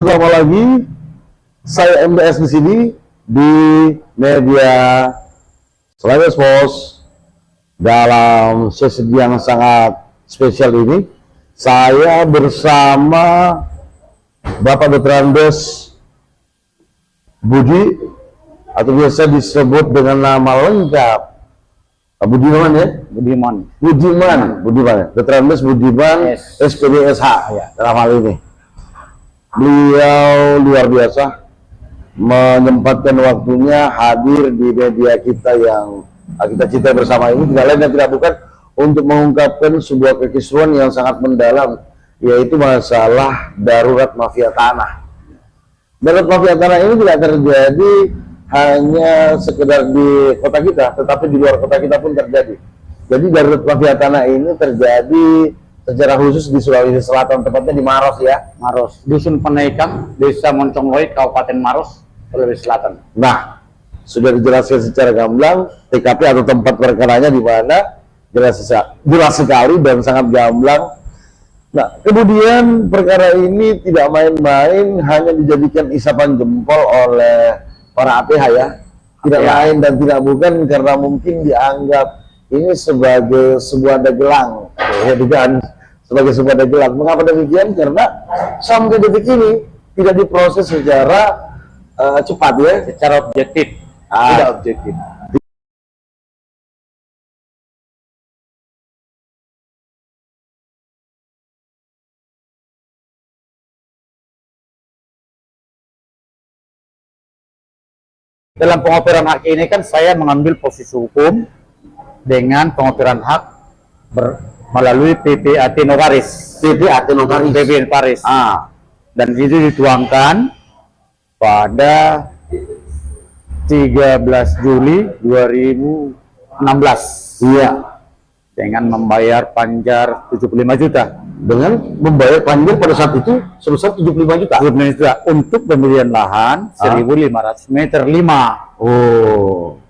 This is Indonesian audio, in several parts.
Bersama lagi saya MBS di sini di media Sulawesi Pos. Dalam sesi yang sangat spesial ini saya bersama Bapak Dr. Andes Budi, atau biasa disebut dengan nama lengkap Budiman ya? Budiman. Dr. Andes Budiman, yes. SPDSH ya, dalam hal ini. Beliau luar biasa menyempatkan waktunya hadir di media kita yang kita cintai bersama ini, tidak lain dan tidak bukan untuk mengungkapkan sebuah kekisruhan yang sangat mendalam, yaitu masalah darurat mafia tanah. Darurat mafia tanah ini tidak terjadi hanya sekedar di kota kita, tetapi di luar kota kita pun terjadi. Jadi darurat mafia tanah ini terjadi secara khusus di Sulawesi Selatan, tepatnya di Maros ya. Maros, Dusun Penaikang, Desa Moncongloit, Kabupaten Maros, Sulawesi Selatan. Nah, sudah dijelaskan secara gamblang TKP atau tempat perkaranya di mana, jelas sekali dan sangat gamblang. Nah, kemudian perkara ini tidak main-main, hanya dijadikan isapan jempol oleh para APH ya. Tidak lain dan tidak bukan karena mungkin dianggap ini sebagai sebuah dagelang, ya bukan sebagai sebuah dagelang. Mengapa demikian? Karena sampai detik ini tidak diproses secara cepat ya, secara objektif. Tidak objektif. Dalam pengoperan hak ini kan saya mengambil posisi hukum dengan pengoperan hak melalui PPAT Notaris. PPAT Notaris. Dan itu dituangkan pada 13 Juli 2016. Iya. Dengan membayar panjar 75 juta. Dengan membayar panjar pada saat itu sebesar 75 juta. 75 juta untuk pembelian lahan 1.500 meter 5. Oh.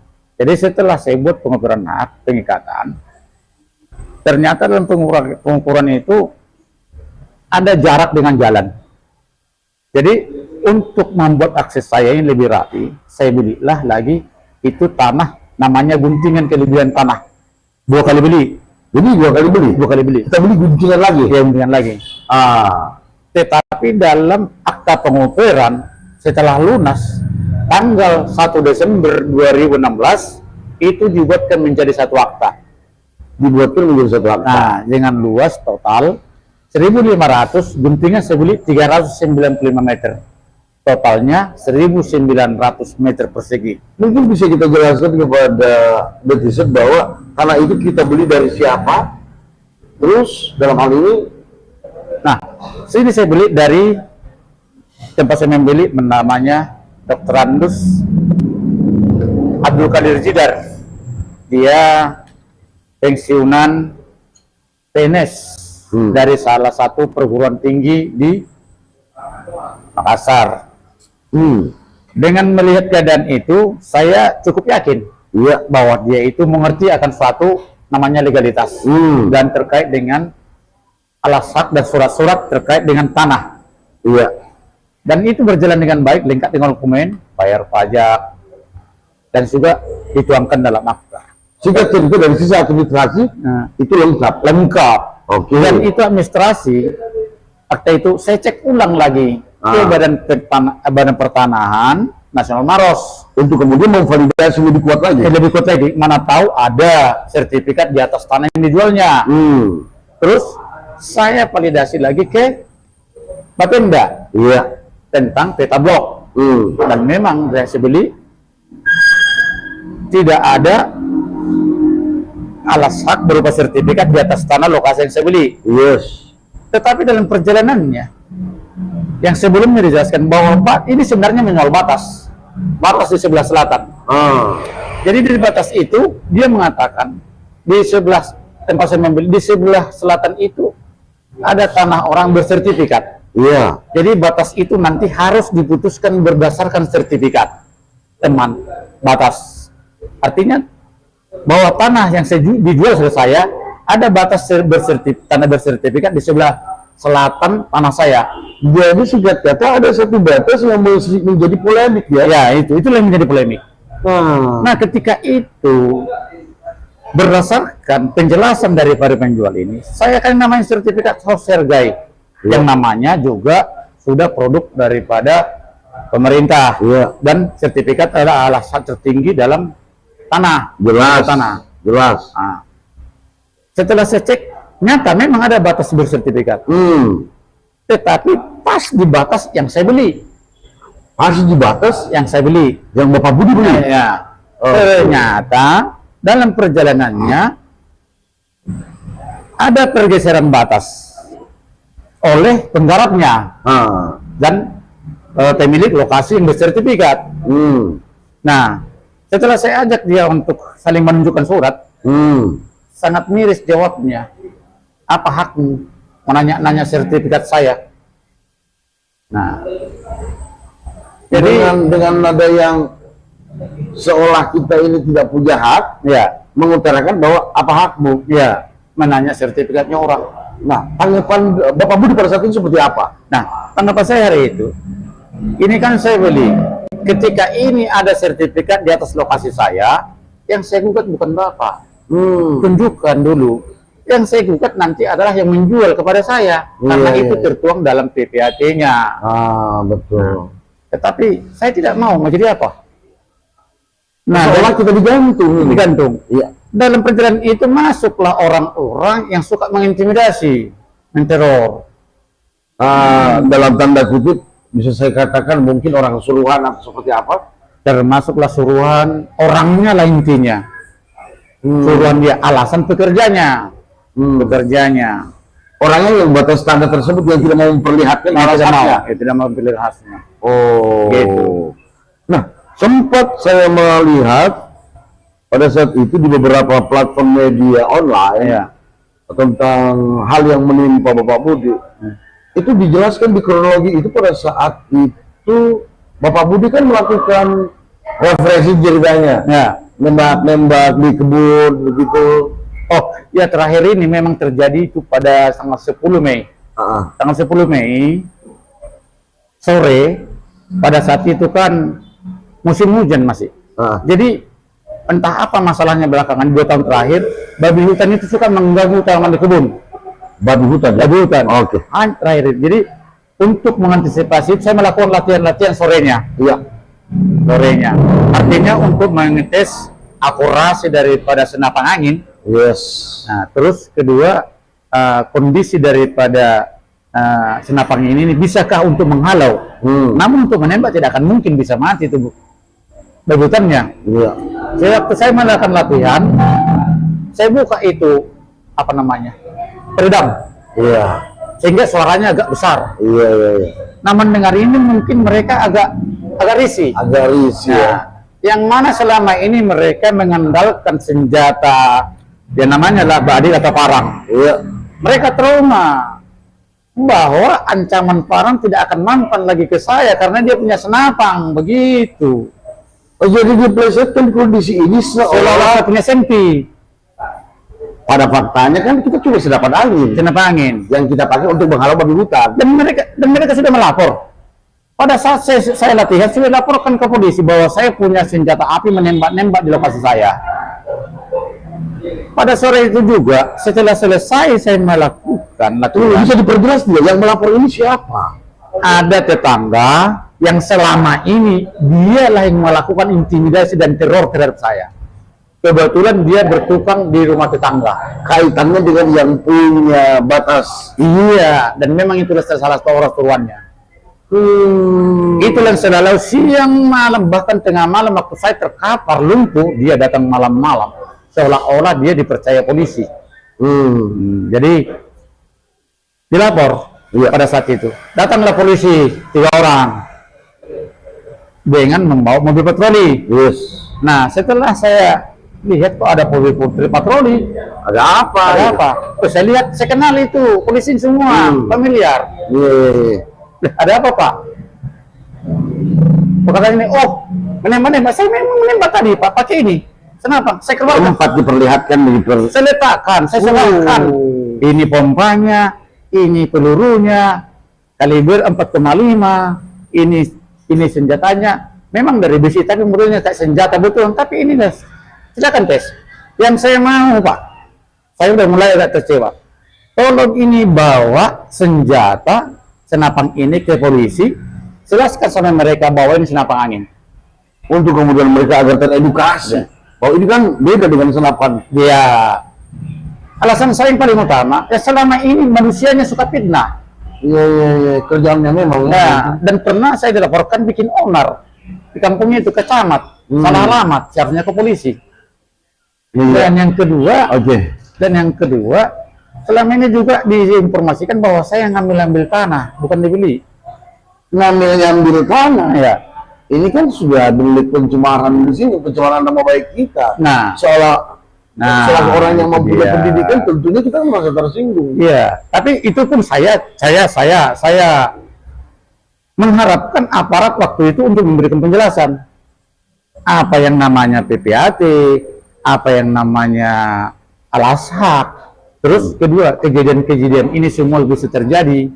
Jadi setelah saya buat pengukuran hak pengikatan, ternyata dalam pengukuran itu ada jarak dengan jalan. Jadi untuk membuat akses saya yang lebih rapi, saya belilah lagi itu tanah, namanya guntingan kelebihan tanah. 2 kali beli. Jadi 2 kali beli? 2 kali beli. Kita beli guntingan lagi? Ya, guntingan lagi. Tetapi dalam akta pengukuran setelah lunas, tanggal 1 Desember 2016, itu dibuatkan menjadi satu akta. Dibuatkan menjadi satu akta. Nah, dengan luas total 1.500, guntingan saya beli 395 meter. Totalnya 1.900 meter persegi. Mungkin bisa kita jelaskan kepada netizen bahwa tanah itu kita beli dari siapa? Terus dalam hal ini, nah, sini saya beli dari tempat saya membeli, namanya Dr. Andes Abdul Qadir Jidar. Dia pensiunan PNS dari salah satu perguruan tinggi di Makassar. Dengan melihat keadaan itu, saya cukup yakin bahwa dia itu mengerti akan suatu namanya legalitas dan terkait dengan alas hak dan surat-surat terkait dengan tanah. Dan itu berjalan dengan baik, lengkap dengan dokumen, bayar pajak, dan juga dituangkan dalam akta. Singkat cerita dari sisi administrasi, itu lengkap. Oke. Dan itu administrasi, akta itu saya cek ulang lagi ke Badan Pertanahan Nasional Maros untuk kemudian memvalidasi lebih kuat lagi. Mana tahu ada sertifikat di atas tanah yang dijualnya. Terus saya validasi lagi ke Bapenda tentang peta blok. Dan memang saya beli tidak ada alas hak berupa sertifikat di atas tanah lokasi yang saya beli. Tetapi dalam perjalanannya yang sebelumnya dijelaskan bahwa Pak ini sebenarnya menyoal batas di sebelah selatan. Jadi dari batas itu dia mengatakan di sebelah tempat saya membeli, di sebelah selatan itu ada tanah orang bersertifikat. Jadi batas itu nanti harus diputuskan berdasarkan sertifikat batas. Artinya bahwa tanah yang dijual oleh saya ada batas tanah bersertifikat di sebelah selatan tanah saya. Jadi singkat kata ada satu batas yang menjadi polemik ya. Ya, itulah yang menjadi polemik. Nah, ketika itu berdasarkan penjelasan daripada penjual ini, saya kan namanya sertifikat house hargai, yang namanya juga sudah produk daripada pemerintah, dan sertifikat adalah alasan tertinggi dalam tanah. Jelas. Jelas. Nah, setelah saya cek, nyata memang ada batas bersertifikat. Tetapi pas di batas yang saya beli. Pas di batas yang saya beli, yang Bapak Budi beli. Ya. Ternyata dalam perjalanannya ada pergeseran batas oleh penggarapnya dan pemilik lokasi yang bersertifikat. Nah, setelah saya ajak dia untuk saling menunjukkan surat, sangat miris jawabnya. Apa hakmu menanya-nanya sertifikat saya? Nah, jadi dengan nada yang seolah kita ini tidak punya hak, ya, mengutarakan bahwa apa hakmu? Ya, menanya sertifikatnya orang. Nah, tanggapan Bapak Budi pada saat itu seperti apa? Nah, tanggapan saya hari itu, ini kan saya beli. Ketika ini ada sertifikat di atas lokasi saya, yang saya gugat bukan Bapak. Tunjukkan dulu. Yang saya gugat nanti adalah yang menjual kepada saya, karena itu tertuang dalam PPAT-nya. Betul. Tetapi saya tidak mau jadi apa? Nah, seolah kita digantung. Iya. Dalam perjalanan itu masuklah orang-orang yang suka mengintimidasi, menteror. Dalam tanda kutip bisa saya katakan mungkin orang suruhan atau seperti apa? Termasuklah suruhan, orangnya lah intinya. Suruhan dia, alasan pekerjanya. Orangnya yang batas standar tersebut yang tidak mau memperlihatkan alasannya. Tidak mau memperlihatkan. Gitu. Nah, sempat saya melihat pada saat itu di beberapa platform media online tentang hal yang menimpa Bapak Budi. Itu dijelaskan di kronologi itu pada saat itu Bapak Budi kan melakukan refreshing ceritanya. Nembak-nembak di kebun begitu. Oh, ya terakhir ini memang terjadi itu pada tanggal 10 Mei. Tanggal 10 Mei sore, pada saat itu kan musim hujan masih. Jadi entah apa masalahnya belakangan 2 tahun terakhir, babi hutan itu suka mengganggu tanaman di kebun. Babi hutan. Oke. Terakhir. Jadi untuk mengantisipasi, saya melakukan latihan-latihan sorenya. Sorenya. Artinya untuk mengetes akurasi daripada senapan angin. Nah, terus kedua, kondisi daripada senapan ini bisakah untuk menghalau? Namun untuk menembak tidak akan mungkin bisa mati itu babutannya. Saya melakukan latihan, saya buka itu apa namanya, peredam. Sehingga suaranya agak besar. Nah, mendengar ini mungkin mereka agak risih. Yang mana selama ini mereka mengandalkan senjata yang namanya lah badil atau parang. Mereka trauma bahwa ancaman parang tidak akan mampan lagi ke saya karena dia punya senapang, begitu. Jadi diplesetkan kondisi ini seolah-olah punya sempi. Pada faktanya kan kita cuma senapan angin yang kita pakai untuk menghalau babi hutan. Dan mereka sudah melapor. Pada saat saya latihan, sudah laporkan ke polisi bahwa saya punya senjata api menembak-nembak di lokasi saya. Pada sore itu juga, setelah selesai saya melakukan latihan. Bisa diperjelas dia, yang melapor ini siapa? Ada tetangga yang selama ini dialah yang melakukan intimidasi dan teror terhadap saya. Kebetulan dia bertukang di rumah tetangga. Kaitannya dengan yang punya batas. Iya, dan memang itulah salah satu orang turuannya. Itulah selalu siang malam, bahkan tengah malam waktu saya terkapar lumpuh, dia datang malam-malam. Seolah-olah dia dipercaya polisi. Jadi dilapor pada saat itu. Datanglah polisi 3 orang dengan membawa mobil patroli. Nah, setelah saya lihat kok ada mobil patroli, ada apa? Terus saya lihat, saya kenal itu polisi semua, familiar. Ada apa, Pak? Perkataan ini, oh, menembak. Saya memang menembak tadi, Pak, pakai ini. Kenapa? Saya keluar. Tempat diperlihatkan saya letakkan, saya serahkan. Ini pompanya, ini pelurunya kaliber 4,5, ini senjatanya. Memang dari besi, tapi modelnya kayak senjata betul. Tapi ini dah, silakan tes. Yang saya mau Pak, saya udah mulai agak kecewa. Tolong ini bawa senjata senapang ini ke polisi, jelaskan sama mereka bahwa ini senapang angin. Untuk kemudian mereka agar teredukasi. Oh ini kan beda dengan senapan. Ya, alasan saya yang paling utama, ya selama ini manusianya suka fitnah. Iya, kerjaannya memang. Nah, dan pernah saya dilaporkan bikin onar di kampungnya itu ke camat, salah alamat, seharusnya ke polisi. Iya. Dan yang kedua, Oke. dan yang kedua, selama ini juga diinformasikan bahwa saya ngambil tanah, bukan dibeli. Ngambil tanah. Ya. Ini kan sudah delik pencemaran di sini, pencemaran nama baik kita. Nah, Salah orang yang mempunyai iya. pendidikan, tentunya kita merasa tersinggung. Iya, tapi itu pun saya mengharapkan aparat waktu itu untuk memberikan penjelasan apa yang namanya PPAT, apa yang namanya al-ashak. Terus kedua, kejadian-kejadian ini semua bisa terjadi.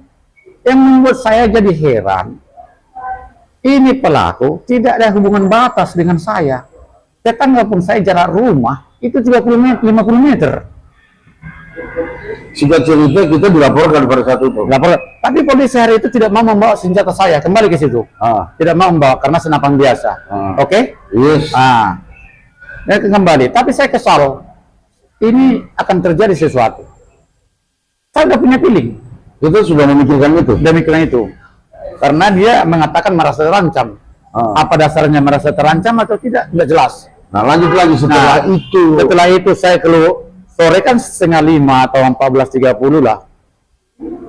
Yang membuat saya jadi heran, ini pelaku tidak ada hubungan batas dengan saya. Tetangga pun saya jarak rumah itu 30 meter, 50 meter. Singkat cerita kita dilaporkan pada saat itu. Lapor. Tapi polisi hari itu tidak mau membawa senjata saya kembali ke situ. Tidak mau membawa karena senapang biasa. Oke? Yes. Ya, kembali. Tapi saya kesal. Ini akan terjadi sesuatu. Saya udah punya feeling. Kita sudah memikirkan itu. Demikian itu. Karena dia mengatakan merasa terancam. Apa dasarnya merasa terancam atau tidak? Tidak jelas. Nah lanjut lagi setelah itu. Setelah itu saya keluar. Sore kan 4:30 atau 14.30 lah.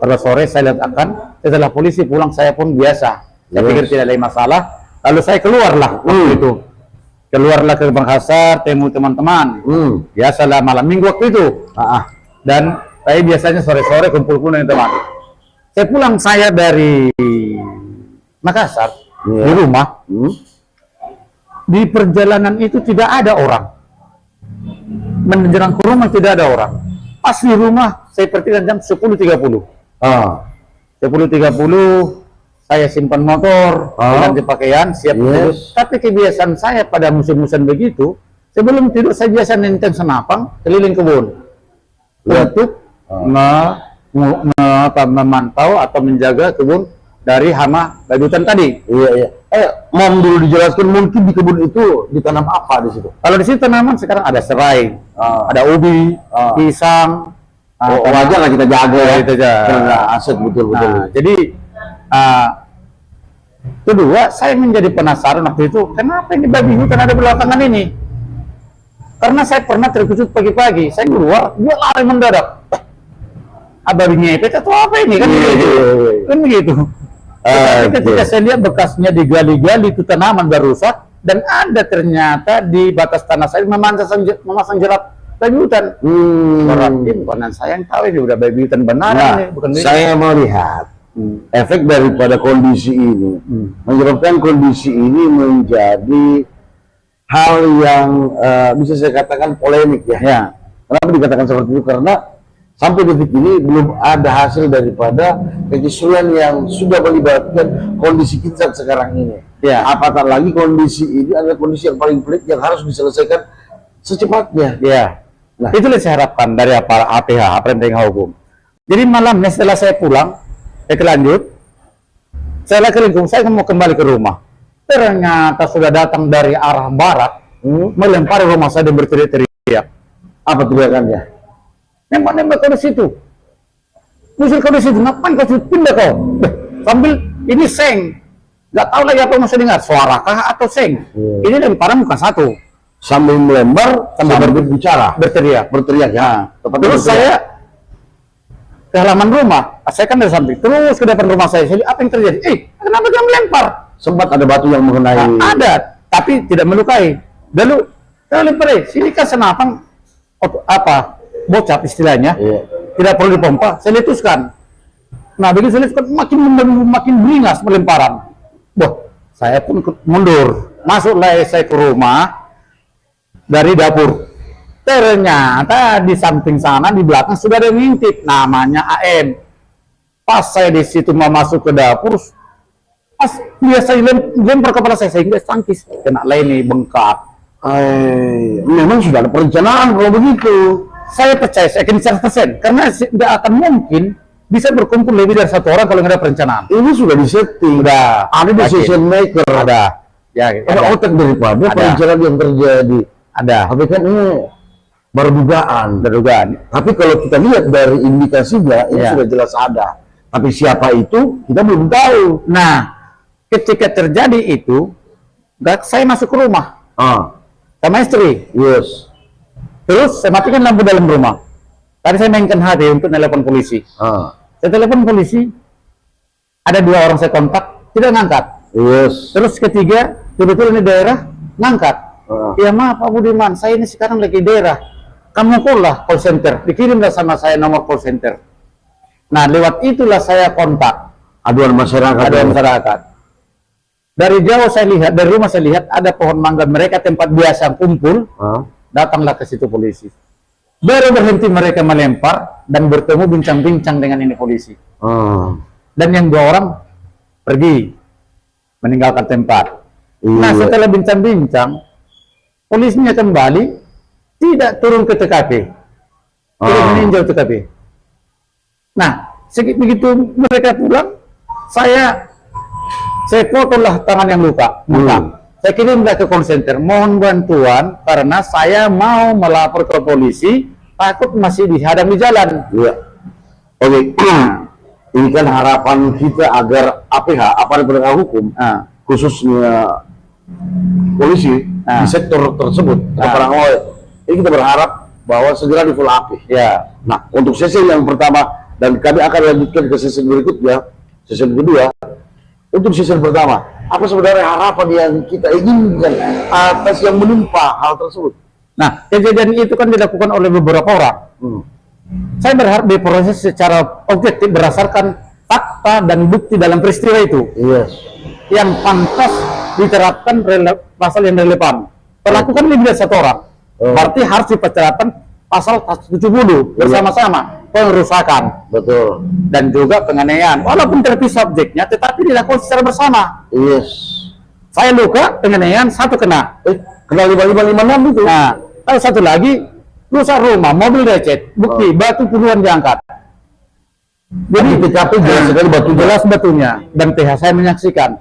Pada sore saya lihat akan setelah polisi pulang saya pun biasa. Saya pikir tidak ada masalah. Lalu saya keluarlah waktu itu. Keluarlah ke Makassar, temu teman-teman. Biasalah malam minggu waktu itu. Dan saya biasanya sore-sore kumpul-kumpul dengan teman. Saya pulang saya dari Makassar di rumah. Di perjalanan itu tidak ada orang. Menjelang ke rumah tidak ada orang. Pas di rumah saya perhatikan jam 10.30. 10.30 saya simpan motor, ganti pakaian, siap tidur. Tapi kebiasaan saya pada musim-musim begitu, sebelum tidur saya biasa nenteng senapang keliling kebun untuk memantau atau menjaga kebun dari hama babi hutan tadi. Iya. Mau dulu dijelaskan mungkin di kebun itu ditanam apa di situ? Kalau di situ tanaman sekarang ada serai, ada ubi, pisang. Wajar lah kita jaga ya. Itu aja. Aset betul. Jadi kedua saya menjadi penasaran waktu itu kenapa ini babi hutan ada belakangan ini. Karena saya pernah terkejut pagi-pagi, saya keluar, dia lari mendadak. Babi ngepet atau apa ini kan? Kan begitu. Tapi ketika saya lihat bekasnya digali-gali itu tanaman baru rusak dan ada ternyata di batas tanah saya memasang jerat babi hutan. Berarti bukan saya yang tahu ini udah babi hutan benar. Bukan saya melihat efek daripada kondisi ini menyebabkan kondisi ini menjadi hal yang bisa saya katakan polemik ya. Kenapa dikatakan seperti itu? Karena sampai detik ini belum ada hasil daripada kekesulitan yang sudah melibatkan kondisi kita sekarang ini. Apatah lagi kondisi ini adalah kondisi yang paling pelik yang harus diselesaikan secepatnya. Nah, itulah saya harapkan dari APH, Aparat Hukum. Jadi malamnya setelah saya pulang, lanjut, saya keliling, saya mau kembali ke rumah. Ternyata sudah datang dari arah barat, melempari rumah saya dan berteriak-teriak. Apa teriakannya? Nembak kau di situ, musuh kau di situ, ngapain kau pindah kau? Sambil ini seng, nggak tahu lagi apa yang saya dengar, suara kah atau seng? Ini lemparan bukan satu. Sambil melembar, sambil berbicara, berteriak ya. Terus saya ke halaman rumah, saya kan dari samping, terus ke depan rumah saya lihat apa yang terjadi? Kenapa dia melempar? Sempat ada batu yang mengenai. Ada, tapi tidak melukai. Lalu saya lempar, sini kan senapang bocap istilahnya, tidak perlu dipompa, saya letuskan. Nah begitu saya letuskan, makin beringas melemparan. Saya pun mundur, masuklah saya ke rumah dari dapur. Ternyata di samping sana, di belakang sudah ada yang ngintip, namanya AM. Pas saya di situ mau masuk ke dapur, pas biasa lempar kepala saya nggak tangkis, kena lain bengkak. Memang sudah ada perencanaan kalau begitu. Saya percaya, saya yakin 100%, karena tidak akan mungkin bisa berkumpul lebih dari satu orang kalau nggak ada perencanaan. Ini sudah disetting. Udah, Ada decision maker. ada. Ya, Ada otak daripada perencanaan yang terjadi. Ada. Tapi kan ini baru dugaan. Tapi kalau kita lihat dari indikasinya, ini Ya. sudah jelas ada. Tapi siapa itu, kita belum tahu. Nah, ketika terjadi itu, saya masuk ke rumah sama istri. Yes. Terus saya matikan lampu dalam rumah. Tadi saya mainkan HP untuk telepon polisi. Saya telepon polisi, ada 2 orang saya kontak, tidak ngangkat. Yes. Terus ketiga, kebetulan di daerah, ngangkat. Ya maaf Pak Budiman, saya ini sekarang lagi di daerah. Kamu call center, dikirimlah sama saya nomor call center. Nah, lewat itulah saya kontak. Aduan masyarakat. Dari jauh saya lihat, dari rumah saya lihat ada pohon mangga mereka tempat biasa kumpul. Datanglah ke situ polisi. Baru berhenti mereka melempar dan bertemu bincang-bincang dengan ini polisi. Dan yang 2 orang pergi meninggalkan tempat. Nah, setelah bincang-bincang, polisinya kembali tidak turun ke TKP, tidak meninjau TKP. Nah, begitu mereka pulang, saya fotolah tangan yang luka. Saya kirimlah ke call center, mohon bantuan karena saya mau melapor ke polisi, takut masih dihadang di jalan. Iya. Oke. Ini kan harapan kita agar APH, aparat penegak hukum, khususnya polisi di sektor tersebut, ini kita berharap bahwa segera di full AP. Ya. Nah, untuk sesi yang pertama dan kami akan lanjutkan ke sesi berikutnya, sesi kedua. Untuk sesi pertama, apa sebenarnya harapan yang kita inginkan atas yang menimpa hal tersebut? Nah, kejadian itu kan dilakukan oleh beberapa orang. Saya berharap diproses secara objektif berdasarkan fakta dan bukti dalam peristiwa itu. Yes. Yang pantas diterapkan pasal yang relevan. Pelaku kan lebih dari 1 orang. Berarti harus diterapkan pasal 70 bersama-sama. Pengerusakan. Betul. Dan juga penganiayaan. Walaupun terpisah objeknya, tetapi dilakukan secara bersama. Yes. Saya luka, penganiayaan, 1 kena. Kena 5556 itu. Nah, lalu 1 lagi, rusak rumah, mobil lecet, bukti, batu puluhan diangkat. Jadi TKP jelas sekali batu, jelas batunya, dan PH saya menyaksikan.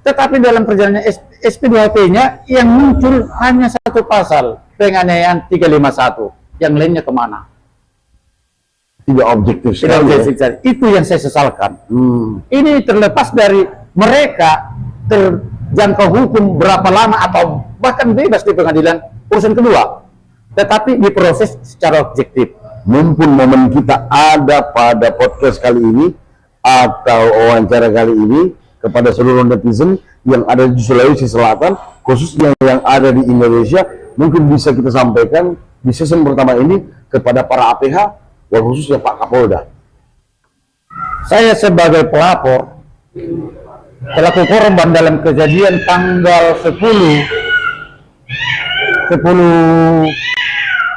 Tetapi dalam perjalanannya SP2HP-nya yang muncul hanya 1 pasal, penganiayaan 351. Yang lainnya kemana? Tidak objektif Tidak sekali. objektif. Itu yang saya sesalkan. Ini terlepas dari mereka terjangkau hukum berapa lama atau bahkan bebas di pengadilan urusan kedua. Tetapi diproses secara objektif. Mumpun momen kita ada pada podcast kali ini atau wawancara kali ini kepada seluruh netizen yang ada di Sulawesi Selatan, khususnya yang ada di Indonesia, mungkin bisa kita sampaikan di season pertama ini kepada para APH, dan khususnya Pak Kapolda. Saya sebagai pelapor, pelaku korban dalam kejadian tanggal 10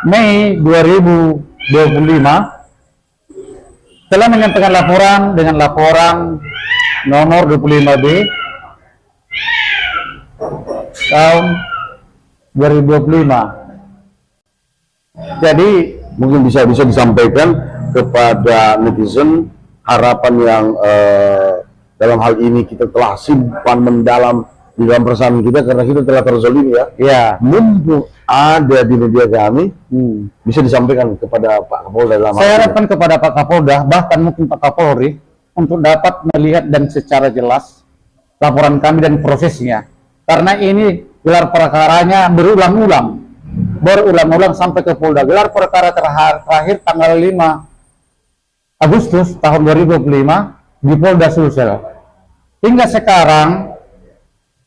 Mei 2025 telah menyampaikan laporan dengan laporan nomor 25B tahun 2025. Jadi Mungkin bisa disampaikan kepada netizen harapan yang dalam hal ini kita telah simpan mendalam di dalam perasaan kita karena kita telah terzolimi ya. Mumpung ada di media kami, bisa disampaikan kepada Pak Kapolda dalam hal saya ini. harapkan kepada Pak Kapolda, bahkan mungkin Pak Kapolri, untuk dapat melihat dan secara jelas laporan kami dan prosesnya. Karena ini gelar perkaranya berulang-ulang sampai ke Polda. Gelar perkara terakhir tanggal 5 Agustus tahun 2025 di Polda Sulsel. Hingga sekarang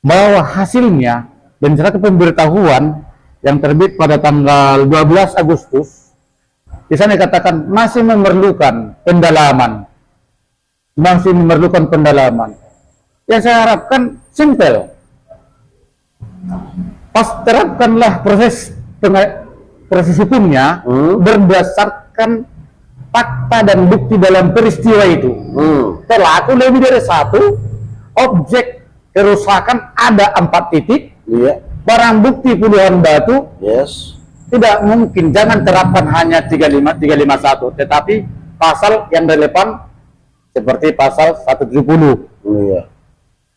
bahwa hasilnya dan secara pemberitahuan yang terbit pada tanggal 12 Agustus di sana dikatakan masih memerlukan pendalaman. Yang saya harapkan simpel. Terapkanlah proses hukumnya berdasarkan fakta dan bukti dalam peristiwa itu. Pelaku lebih dari satu, objek kerusakan ada 4 titik, Iya. barang bukti puluhan batu. Yes. Tidak mungkin, jangan terapkan hanya 351, tetapi pasal yang relevan seperti pasal 170. Iya.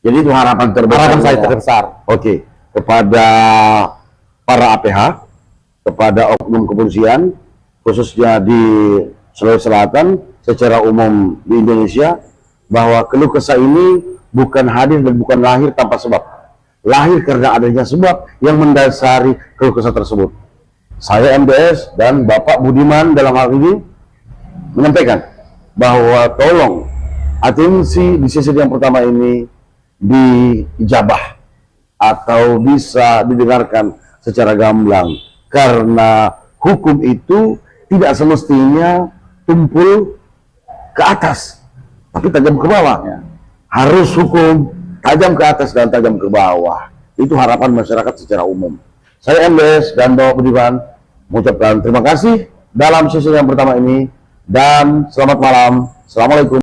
Jadi itu harapan terbesar. Harapan saya terbesar. Oke, kepada para APH, kepada oknum kepolisian, khususnya di Sulawesi Selatan, secara umum di Indonesia, bahwa keluh kesah ini bukan hadir dan bukan lahir tanpa sebab. Lahir karena adanya sebab yang mendasari keluh kesah tersebut. Saya MDS dan Bapak Budiman dalam hal ini menyampaikan bahwa tolong atensi di sesi yang pertama ini dijabah atau bisa didengarkan secara gamblang, karena hukum itu tidak semestinya tumpul ke atas tapi tajam ke bawah. Harus hukum tajam ke atas dan tajam ke bawah. Itu harapan masyarakat secara umum. Saya MDS dan Bapak Budiman mengucapkan terima kasih dalam sesi yang pertama ini, dan selamat malam. Assalamualaikum.